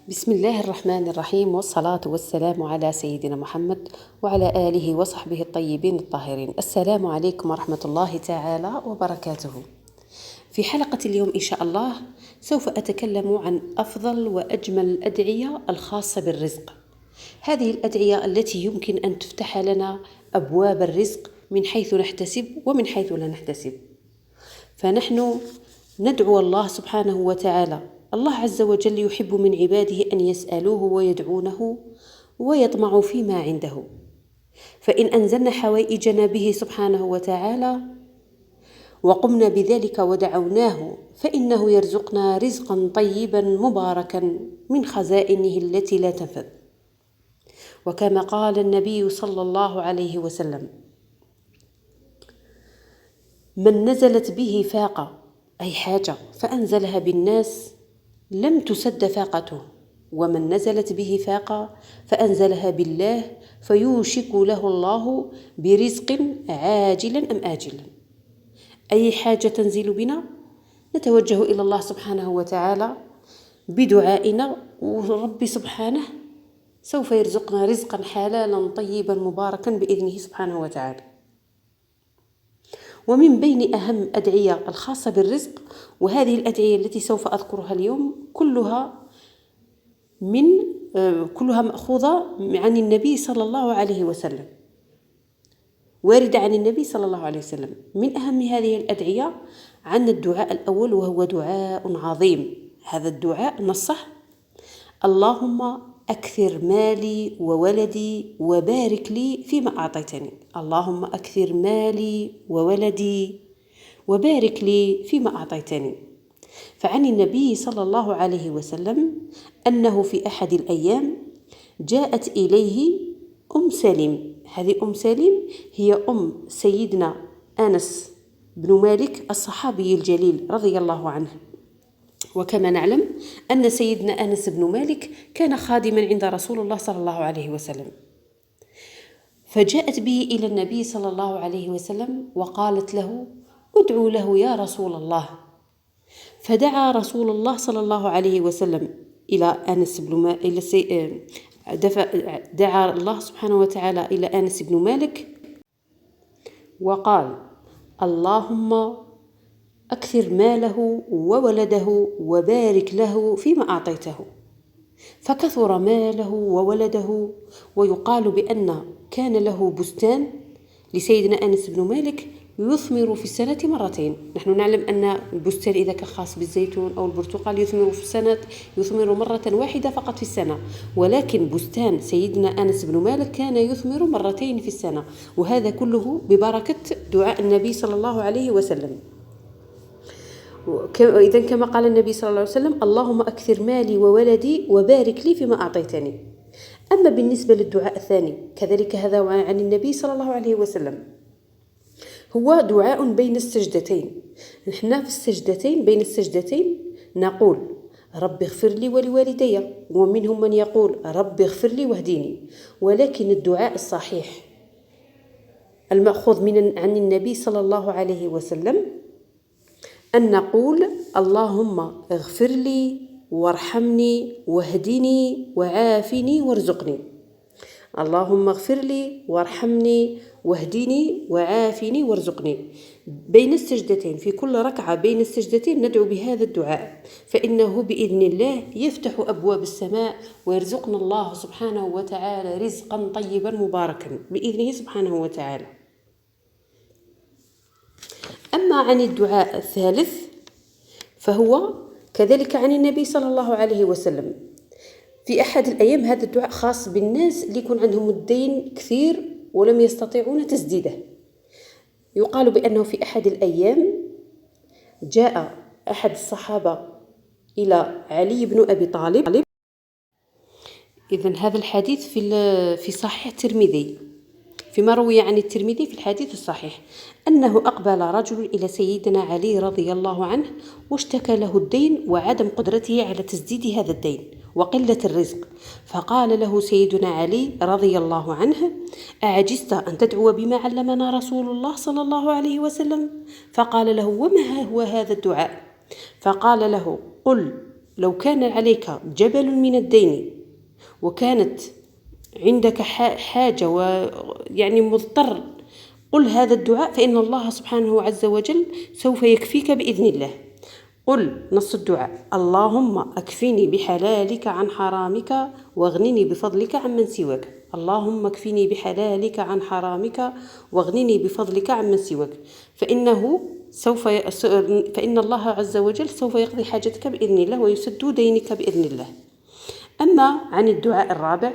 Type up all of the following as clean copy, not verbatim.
بسم الله الرحمن الرحيم، والصلاة والسلام على سيدنا محمد وعلى آله وصحبه الطيبين الطاهرين. السلام عليكم ورحمة الله تعالى وبركاته. في حلقة اليوم إن شاء الله سوف أتكلم عن أفضل وأجمل الأدعية الخاصة بالرزق. هذه الأدعية التي يمكن أن تفتح لنا أبواب الرزق من حيث نحتسب ومن حيث لا نحتسب. فنحن ندعو الله سبحانه وتعالى. الله عز وجل يحب من عباده أن يسألوه ويدعونه ويطمعوا فيما عنده، فإن أنزلنا حوائجنا به سبحانه وتعالى وقمنا بذلك ودعوناه فإنه يرزقنا رزقا طيبا مباركا من خزائنه التي لا تنفذ. وكما قال النبي صلى الله عليه وسلم: من نزلت به فاقة، أي حاجة، فأنزلها بالناس لم تسد فاقته، ومن نزلت به فاقة فأنزلها بالله فيوشك له الله برزق عاجلا أم آجلا. أي حاجة تنزل بنا نتوجه إلى الله سبحانه وتعالى بدعائنا، ورب سبحانه سوف يرزقنا رزقا حلالا طيبا مباركا بإذنه سبحانه وتعالى. ومن بين أهم أدعية الخاصة بالرزق، وهذه الأدعية التي سوف أذكرها اليوم كلها مأخوذة عن النبي صلى الله عليه وسلم، واردة عن النبي صلى الله عليه وسلم. من أهم هذه الأدعية عن الدعاء الأول، وهو دعاء عظيم. هذا الدعاء نصه: اللهم أكثر مالي وولدي وبارك لي فيما أعطيتني. اللهم أكثر مالي وولدي وبارك لي فيما أعطيتني. فعن النبي صلى الله عليه وسلم أنه في أحد الأيام جاءت إليه أم سليم. هذه أم سليم هي أم سيدنا أنس بن مالك الصحابي الجليل رضي الله عنه. وكما نعلم أن سيدنا أنس بن مالك كان خادما عند رسول الله صلى الله عليه وسلم، فجاءت به إلى النبي صلى الله عليه وسلم وقالت له: ادعو له يا رسول الله. فدعا رسول الله صلى الله عليه وسلم إلى أنس بن دعا الله سبحانه وتعالى إلى أنس بن مالك وقال: اللهم أكثر ماله وولده وبارك له فيما أعطيته. فكثر ماله وولده، ويقال بأن كان له بستان لسيدنا أنس بن مالك يثمر في السنة مرتين. نحن نعلم أن البستان إذا كان خاص بالزيتون أو البرتقال يثمر مرة واحدة فقط في السنة، ولكن بستان سيدنا أنس بن مالك كان يثمر مرتين في السنة، وهذا كله ببركة دعاء النبي صلى الله عليه وسلم. إذا كما قال النبي صلى الله عليه وسلم: اللهم أكثر مالي وولدي وبارك لي فيما أعطيتني. أما بالنسبة للدعاء الثاني كذلك هذا عن النبي صلى الله عليه وسلم، هو دعاء بين السجدتين. نحن في السجدتين بين السجدتين نقول: رب اغفر لي ولوالدي، ومنهم من يقول: رب اغفر لي واهديني. ولكن الدعاء الصحيح المأخوذ عن النبي صلى الله عليه وسلم أن نقول: اللهم اغفر لي وارحمني واهدني وعافني وارزقني. اللهم اغفر لي وارحمني واهدني وعافني وارزقني. بين السجدتين، في كل ركعة بين السجدتين ندعو بهذا الدعاء، فإنه بإذن الله يفتح أبواب السماء ويرزقنا الله سبحانه وتعالى رزقا طيبا مباركا بإذنه سبحانه وتعالى. أما عن الدعاء الثالث فهو كذلك عن النبي صلى الله عليه وسلم. في أحد الأيام، هذا الدعاء خاص بالناس اللي يكون عندهم الدين كثير ولم يستطيعون تسديده. يقال بأنه في أحد الأيام جاء أحد الصحابة إلى علي بن أبي طالب. إذن هذا الحديث في صحيح الترمذي، فيما روي عن الترمذي في الحديث الصحيح أنه أقبل رجل إلى سيدنا علي رضي الله عنه واشتكى له الدين وعدم قدرته على تسديد هذا الدين وقلة الرزق. فقال له سيدنا علي رضي الله عنه: أعجزت أن تدعو بما علمنا رسول الله صلى الله عليه وسلم؟ فقال له: وما هو هذا الدعاء؟ فقال له: قل لو كان عليك جبل من الدين وكانت عندك حاجة ويعني مضطر، قل هذا الدعاء فإن الله سبحانه عز وجل سوف يكفيك بإذن الله. قل نص الدعاء: اللهم أكفني بحلالك عن حرامك واغنني بفضلك عمن سواك. اللهم اكفني بحلالك عن حرامك واغنني بفضلك عمن سواك، فإن الله عز وجل سوف يقضي حاجتك بإذن الله ويسد دينك بإذن الله. أما عن الدعاء الرابع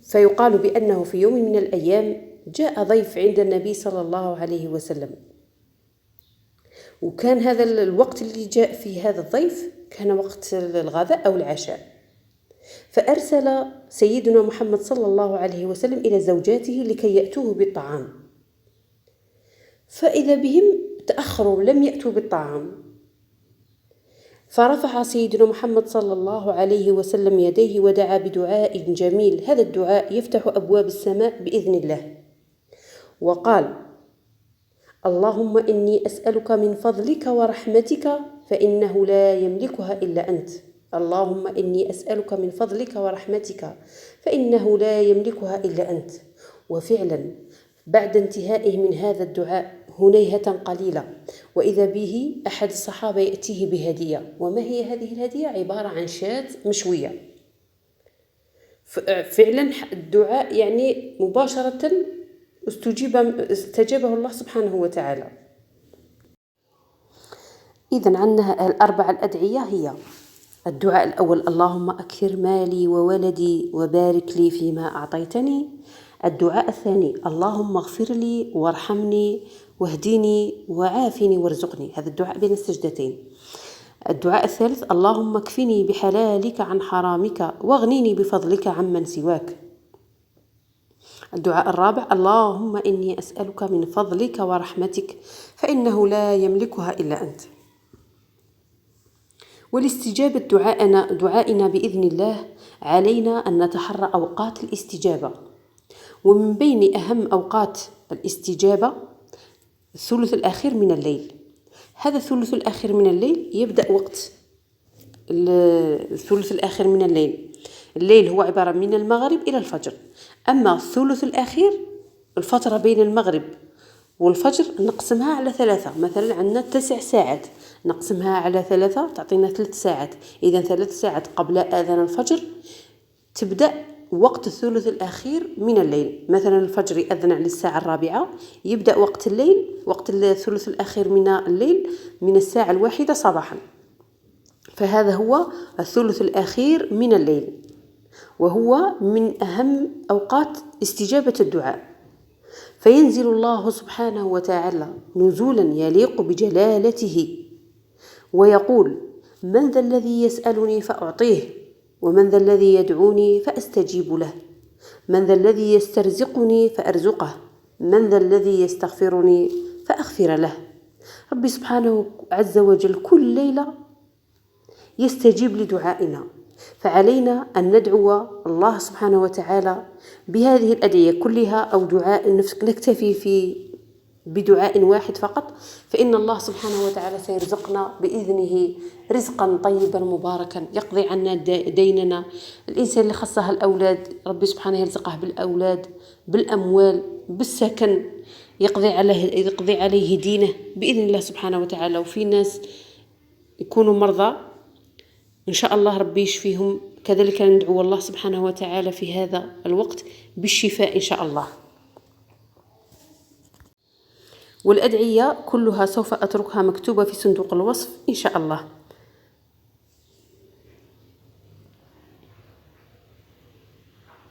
فيقال بأنه في يوم من الأيام جاء ضيف عند النبي صلى الله عليه وسلم، وكان هذا الوقت اللي جاء فيه هذا الضيف كان وقت الغداء أو العشاء، فأرسل سيدنا محمد صلى الله عليه وسلم إلى زوجاته لكي يأتوه بالطعام، فإذا بهم تأخروا لم يأتوا بالطعام، فرفع سيدنا محمد صلى الله عليه وسلم يديه ودعا بدعاء جميل. هذا الدعاء يفتح أبواب السماء بإذن الله، وقال: اللهم إني أسألك من فضلك ورحمتك فإنه لا يملكها إلا أنت. اللهم إني أسألك من فضلك ورحمتك فإنه لا يملكها إلا أنت. وفعلا بعد انتهائه من هذا الدعاء هنيهة قليلة وإذا به أحد الصحابة يأتيه بهدية. وما هي هذه الهدية؟ عبارة عن شاة مشوية. فعلا الدعاء يعني مباشرة استجابه الله سبحانه وتعالى. إذن عندنا الأربع الأدعية هي: الدعاء الأول: اللهم أكثر مالي وولدي وبارك لي فيما أعطيتني. الدعاء الثاني: اللهم اغفر لي وارحمني واهدني وعافني وارزقني. هذا الدعاء بين السجدتين. الدعاء الثالث: اللهم اكفني بحلالك عن حرامك واغنني بفضلك عمن سواك. الدعاء الرابع: اللهم إني أسألك من فضلك ورحمتك فإنه لا يملكها إلا أنت. والاستجابة دعائنا بإذن الله علينا أن نتحرى أوقات الاستجابة، ومن بين أهم أوقات الاستجابة الثلث الأخير من الليل. هذا الثلث الأخير من الليل يبدأ وقت الثلث الأخير من الليل هو عبارة من المغرب إلى الفجر. أما الثلث الأخير الفترة بين المغرب والفجر نقسمها على 3. مثلا عندنا 9 ساعات، نقسمها على 3 تعطينا 3 ساعات. إذا 3 ساعات قبل آذان الفجر تبدأ وقت الثلث الأخير من الليل. مثلا الفجر يأذن على الساعة 4، يبدأ وقت الليل، وقت الثلث الأخير من الليل من الساعة 1 صباحا. فهذا هو الثلث الأخير من الليل، وهو من أهم أوقات استجابة الدعاء. فينزل الله سبحانه وتعالى نزولا يليق بجلالته ويقول: من ذا الذي يسألني فأعطيه، ومن ذا الذي يدعوني فأستجيب له، من ذا الذي يسترزقني فأرزقه، من ذا الذي يستغفرني فأغفر له. ربي سبحانه عز وجل كل ليلة يستجيب لدعائنا، فعلينا أن ندعو الله سبحانه وتعالى بهذه الأدعية كلها، أو دعاء نكتفي بدعاء واحد فقط، فإن الله سبحانه وتعالى سيرزقنا بإذنه رزقا طيبا مباركا يقضي عنا ديننا. الإنسان اللي خصها الأولاد ربي سبحانه يرزقه بالأولاد، بالأموال، بالسكن، يقضي عليه دينه بإذن الله سبحانه وتعالى. وفي ناس يكونوا مرضى إن شاء الله ربي يشفيهم، كذلك ندعو الله سبحانه وتعالى في هذا الوقت بالشفاء إن شاء الله. والأدعية كلها سوف أتركها مكتوبة في صندوق الوصف إن شاء الله.